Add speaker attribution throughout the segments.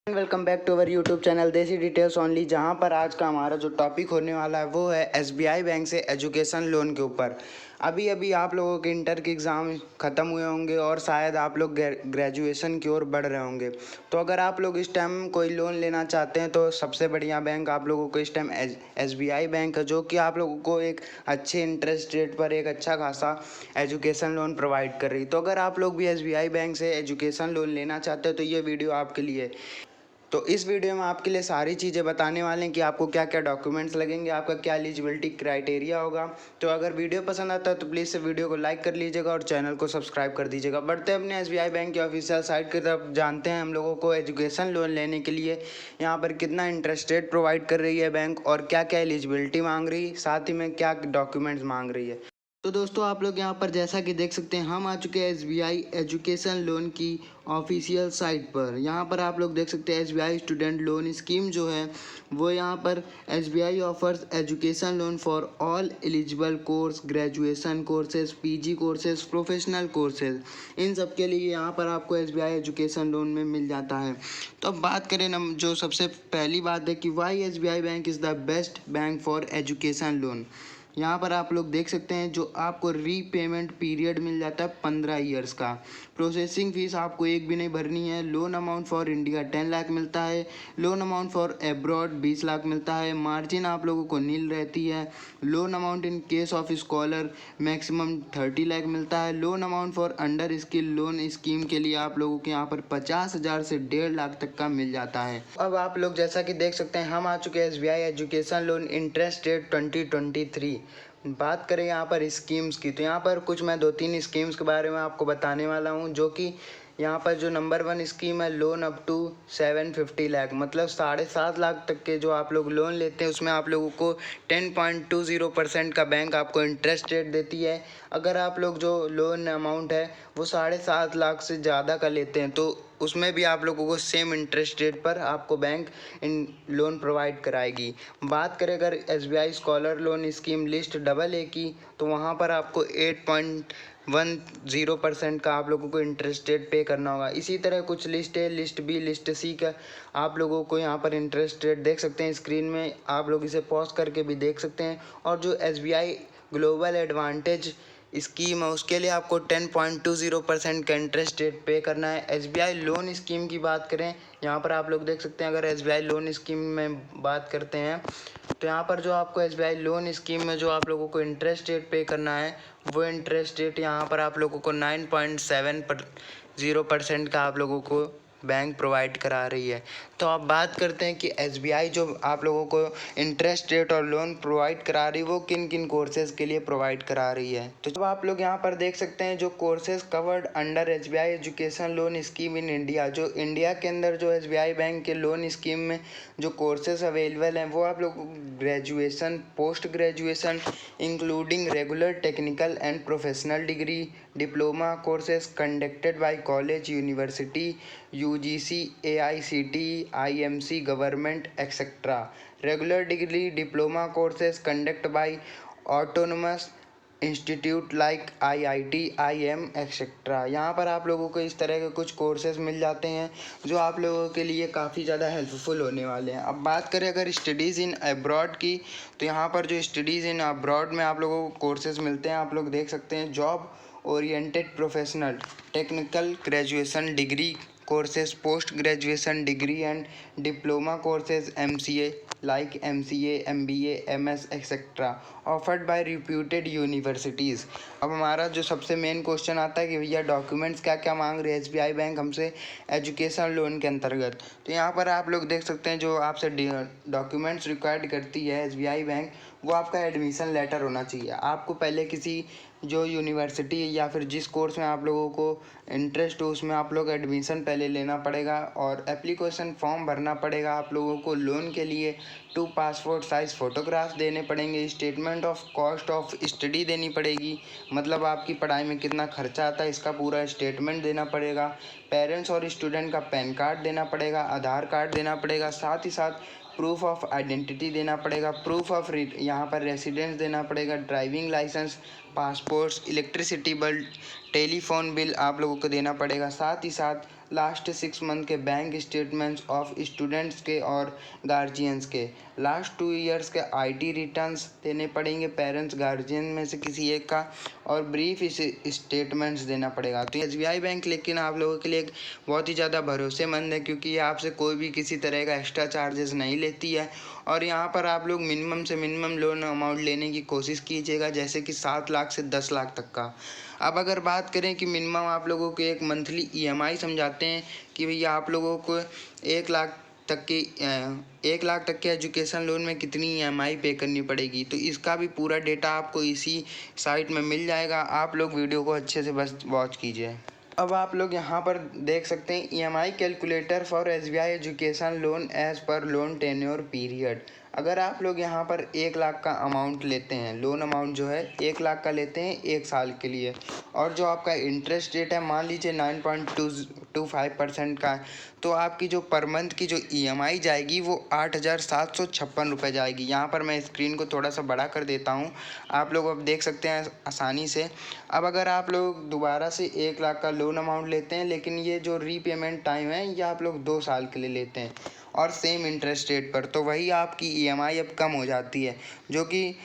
Speaker 1: Welcome back to our YouTube channel Desi details only. जहां पर आज का हमारा जो टॉपिक होने वाला है वो है एसबीआई बैंक से एजुकेशन लोन के ऊपर। अभी अभी आप लोगों के इंटर के एग्ज़ाम ख़त्म हुए होंगे और शायद आप लोग ग्रेजुएशन की ओर बढ़ रहे होंगे। तो अगर आप लोग इस टाइम कोई लोन लेना चाहते हैं तो सबसे बढ़िया बैंक आप लोगों को इस टाइम एसबीआई बैंक है, जो कि आप लोगों को एक अच्छे इंटरेस्ट रेट पर एक अच्छा खासा एजुकेशन लोन प्रोवाइड कर रही है। तो अगर आप लोग भी एसबीआई बैंक से एजुकेशन लोन लेना चाहते हैं तो ये वीडियो आपके लिए। तो इस वीडियो में आपके लिए सारी चीज़ें बताने वाले हैं कि आपको क्या क्या डॉक्यूमेंट्स लगेंगे, आपका क्या एलिजिबिलिटी क्राइटेरिया होगा। तो अगर वीडियो पसंद आता है तो प्लीज़ से वीडियो को लाइक कर लीजिएगा और चैनल को सब्सक्राइब कर दीजिएगा। बढ़ते हैं अपने एसबीआई बैंक की ऑफिशियल साइट की तरफ, जानते हैं हम लोगों को एजुकेशन लोन लेने के लिए यहाँ पर कितना इंटरेस्ट रेट प्रोवाइड कर रही है बैंक और क्या क्या एलिजिबिलिटी मांग रही है, साथ ही में क्या डॉक्यूमेंट्स मांग रही है। तो दोस्तों आप लोग यहाँ पर जैसा कि देख सकते हैं हम आ चुके हैं एसबीआई एजुकेशन लोन की ऑफिशियल साइट पर। यहाँ पर आप लोग देख सकते हैं एसबीआई स्टूडेंट लोन स्कीम जो है वो यहाँ पर SBI offers education loan for all eligible course, graduation courses, PG courses, professional courses, इन सब के लिए यहाँ पर आपको एसबीआई एजुकेशन लोन में मिल जाता है। तो अब बात करें ना, जो सबसे पहली बात है कि why SBI bank is the best bank for education loan. यहाँ पर आप लोग देख सकते हैं जो आपको रीपेमेंट पीरियड मिल जाता है 15 ईयर्स का। प्रोसेसिंग फ़ीस आपको एक भी नहीं भरनी है। Loan amount for India 10 lakh मिलता है। Loan amount for abroad 20 lakh मिलता है। मार्जिन आप लोगों को नील रहती है। Loan amount in case of scholar maximum 30 lakh मिलता है। Loan amount for under skill loan scheme के लिए आप लोगों के यहाँ पर 50,000 से 1.5 लाख तक का मिल जाता है। अब आप लोग जैसा कि देख सकते हैं हम आ चुके हैं SBI education loan interest rate 2023। बात करें यहाँ पर स्कीम्स की, तो यहाँ पर कुछ मैं 2-3 स्कीम्स के बारे में आपको बताने वाला हूँ। जो कि यहाँ पर जो नंबर 1 स्कीम है लोन अप टू 750 लाख, मतलब 7.5 लाख तक के जो आप लोग लोन लेते हैं उसमें आप लोगों को 10.20% का बैंक आपको इंटरेस्ट रेट देती है। अगर आप लोग जो लोन अमाउंट है वो 7.5 लाख से ज़्यादा का लेते हैं तो उसमें भी आप लोगों को सेम इंटरेस्ट रेट पर आपको बैंक इन लोन प्रोवाइड कराएगी। बात करें अगर SBI scholar loan scheme list AA की, तो वहाँ पर आपको 8.10% का आप लोगों को इंटरेस्ट रेट पे करना होगा। इसी तरह कुछ लिस्ट है, लिस्ट बी, लिस्ट सी का आप लोगों को यहाँ पर इंटरेस्ट रेट देख सकते हैं स्क्रीन में, आप लोग इसे पॉज करके भी देख सकते हैं। और जो एसबीआई ग्लोबल एडवांटेज स्कीम है उसके लिए आपको 10.20% का इंटरेस्ट रेट पे करना है। एसबीआई लोन स्कीम की बात करें, यहाँ पर आप लोग देख सकते हैं, अगर एसबीआई लोन स्कीम में बात करते हैं तो यहाँ पर जो आपको एसबीआई लोन स्कीम में जो आप लोगों को इंटरेस्ट रेट पे करना है वो इंटरेस्ट रेट यहाँ पर आप लोगों को 9.70% का आप लोगों को बैंक प्रोवाइड करा रही है। तो अब बात करते हैं कि एसबीआई जो आप लोगों को इंटरेस्ट रेट और लोन प्रोवाइड करा रही है वो किन किन कोर्सेज़ के लिए प्रोवाइड करा रही है। तो जब आप लोग यहाँ पर देख सकते हैं जो courses covered under SBI education loan scheme in India, जो इंडिया के अंदर जो एसबीआई बैंक के लोन स्कीम में जो कोर्सेज अवेलेबल हैं वो आप लोग graduation, post graduation including regular technical and professional degree, diploma courses conducted by college, university, UGC, AICTE, IMC, government etcetera. Regular degree diploma courses conduct by autonomous institute like IIT, IM etcetera. यहाँ पर आप लोगों को इस तरह के कुछ courses मिल जाते हैं जो आप लोगों के लिए काफ़ी ज़्यादा हेल्पफुल होने वाले हैं। अब बात करें अगर स्टडीज़ इन अब्रॉड की, तो यहाँ पर जो स्टडीज़ इन अब्रॉड में आप लोगों को कोर्सेज मिलते हैं, आप लोग देख सकते हैं job oriented professional technical graduation degree courses, post graduation degree and diploma courses, MCA like MCA, MBA, MS etcetera offered by reputed universities. अब हमारा जो सबसे मेन क्वेश्चन आता है कि भैया डॉक्यूमेंट्स क्या क्या मांग रही है एसबीआई बैंक हमसे एजुकेशन लोन के अंतर्गत। तो यहाँ पर आप लोग देख सकते हैं जो आपसे डॉक्यूमेंट्स रिक्वायर्ड करती है एसबीआई बैंक, वो आपका एडमिशन लेटर होना चाहिए। आपको पहले किसी जो यूनिवर्सिटी या फिर जिस कोर्स में आप लोगों को इंटरेस्ट हो उसमें आप लोग एडमिशन पहले लेना पड़ेगा और एप्लीकेशन फॉर्म भरना पड़ेगा। आप लोगों को लोन के लिए 2 पासपोर्ट साइज़ फ़ोटोग्राफ्स देने पड़ेंगे, statement of cost of study देनी पड़ेगी, मतलब आपकी पढ़ाई में कितना खर्चा आता है इसका पूरा स्टेटमेंट देना पड़ेगा। पेरेंट्स और स्टूडेंट का पैन कार्ड देना पड़ेगा, आधार कार्ड देना पड़ेगा, साथ ही साथ प्रूफ ऑफ आइडेंटिटी देना पड़ेगा, प्रूफ ऑफ यहाँ पर रेसिडेंस देना पड़ेगा, driving licence, passports, electricity bill, telephone bill आप लोगों को देना पड़ेगा। साथ ही साथ लास्ट 6 मंथ के बैंक स्टेटमेंट्स ऑफ स्टूडेंट्स के और गार्जियंस के, लास्ट 2 ईयर्स के आईटी रिटर्न्स देने पड़ेंगे पेरेंट्स गार्जियन में से किसी एक का, और ब्रीफ स्टेटमेंट्स देना पड़ेगा। तो एसबीआई बैंक लेकिन आप लोगों के लिए एक बहुत ही ज़्यादा भरोसेमंद है, क्योंकि ये आपसे कोई भी किसी तरह का एक्स्ट्रा चार्जेस नहीं लेती है। और यहाँ पर आप लोग मिनिमम से मिनिमम लोन अमाउंट लेने की कोशिश कीजिएगा, जैसे कि 7 लाख से 10 लाख तक का। अब अगर बात करें कि मिनिमम आप लोगों को एक मंथली ईएमआई समझाते हैं कि भैया आप लोगों को 1 लाख तक की 1 लाख तक के एजुकेशन लोन में कितनी ईएमआई पे करनी पड़ेगी, तो इसका भी पूरा डेटा आपको इसी साइट में मिल जाएगा। आप लोग वीडियो को अच्छे से बस वॉच कीजिए। अब आप लोग यहाँ पर देख सकते हैं EMI calculator for SBI education loan as per loan tenure period. अगर आप लोग यहाँ पर 1 लाख का अमाउंट लेते हैं, लोन अमाउंट जो है 1 लाख का लेते हैं 1 साल के लिए, और जो आपका इंटरेस्ट रेट है मान लीजिए 9.25% का है, तो आपकी जो पर मंथ की जो ईएमआई जाएगी वो 8,756 रुपये जाएगी। यहाँ पर मैं स्क्रीन को थोड़ा सा बड़ा कर देता हूँ, आप लोग अब देख सकते हैं आसानी से। अब अगर आप लोग दोबारा से 1 लाख का लोन अमाउंट लेते हैं, लेकिन ये जो रीपेमेंट टाइम है ये आप लोग 2 साल के लिए लेते हैं और सेम इंटरेस्ट रेट पर, तो वही आपकी ईएमआई अब कम हो जाती है, जो कि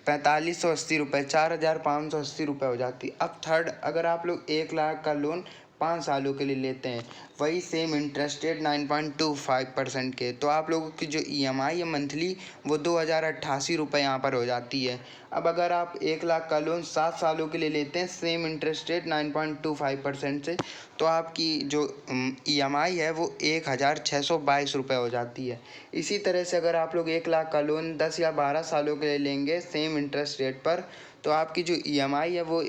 Speaker 1: 4580 रुपये, 4580 रुपये हो जाती है। अब थर्ड, अगर आप लोग 1 लाख का लोन 5 सालों के लिए लेते हैं, वही सेम इंटरेस्ट रेट 9.25% के, तो आप लोगों की जो ईएमआई है मंथली वो 2088 रुपये यहाँ पर हो जाती है। अब अगर आप 1 लाख का लोन 7 सालों के लिए लेते हैं सेम इंटरेस्ट रेट 9.25% से, तो आपकी जो ईएमआई है वो 1,622 रुपये हो जाती है। इसी तरह से अगर आप लोग 1 लाख का लोन 10 या 12 सालों के लिए लेंगे सेम इंटरेस्ट रेट पर, तो आपकी जो ईएमआई है वो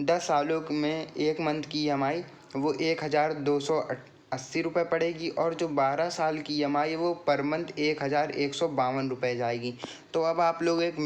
Speaker 1: 10 सालों में 1 मंथ की ईएमआई वो 1,280 रुपये पड़ेगी, और जो 12 साल की ईएमआई है वो पर मंथ 1,152 रुपये जाएगी। तो अब आप लोग एक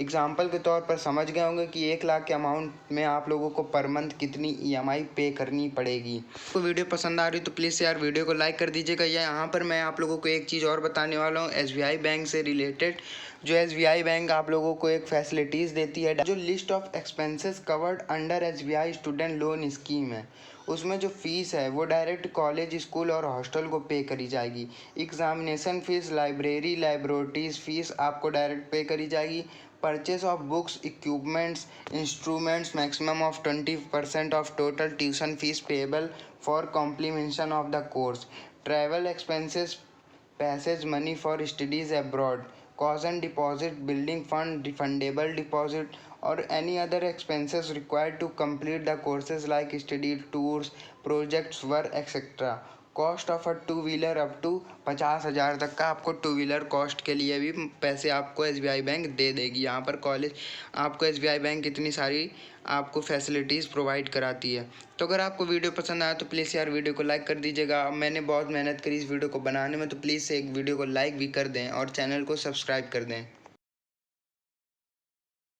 Speaker 1: एग्जांपल के तौर पर समझ गए होंगे कि 1 लाख के अमाउंट में आप लोगों को पर मंथ कितनी ईएमआई पे करनी पड़ेगी। तो वीडियो पसंद आ रही तो प्लीज़ यार वीडियो को लाइक कर दीजिएगा। यहाँ पर मैं आप लोगों को एक चीज़ और बताने वाला हूँ एसबीआई बैंक से रिलेटेड। जो एसबीआई बैंक आप लोगों को एक फैसिलिटीज़ देती है, जो list of expenses covered under SBI student loan scheme है, उसमें जो फ़ीस है वो डायरेक्ट कॉलेज, स्कूल और हॉस्टल को पे करी जाएगी। Examination fees, library, laboratories fees आपको डायरेक्ट पे करी जाएगी। Purchase of books, equipments, instruments maximum of 20% of total tuition fees payable for complementation of the course. Travel expenses, passage money for studies abroad, caution deposit, building fund, refundable deposit, or any other expenses required to complete the courses like study tours, projects, work, etc. Cost of a two wheeler up to 50,000 तक का आपको two wheeler cost के लिए भी पैसे आपको SBI bank दे देगी। यहाँ पर कॉलेज आपको एसबीआई बैंक इतनी सारी आपको फैसिलिटीज़ प्रोवाइड कराती है। तो अगर आपको वीडियो पसंद आया तो प्लीज़ यार वीडियो को लाइक कर दीजिएगा। मैंने बहुत मेहनत करी इस वीडियो को बनाने में, तो प्लीज़ एक वीडियो को लाइक भी कर दें और चैनल को सब्सक्राइब कर दें।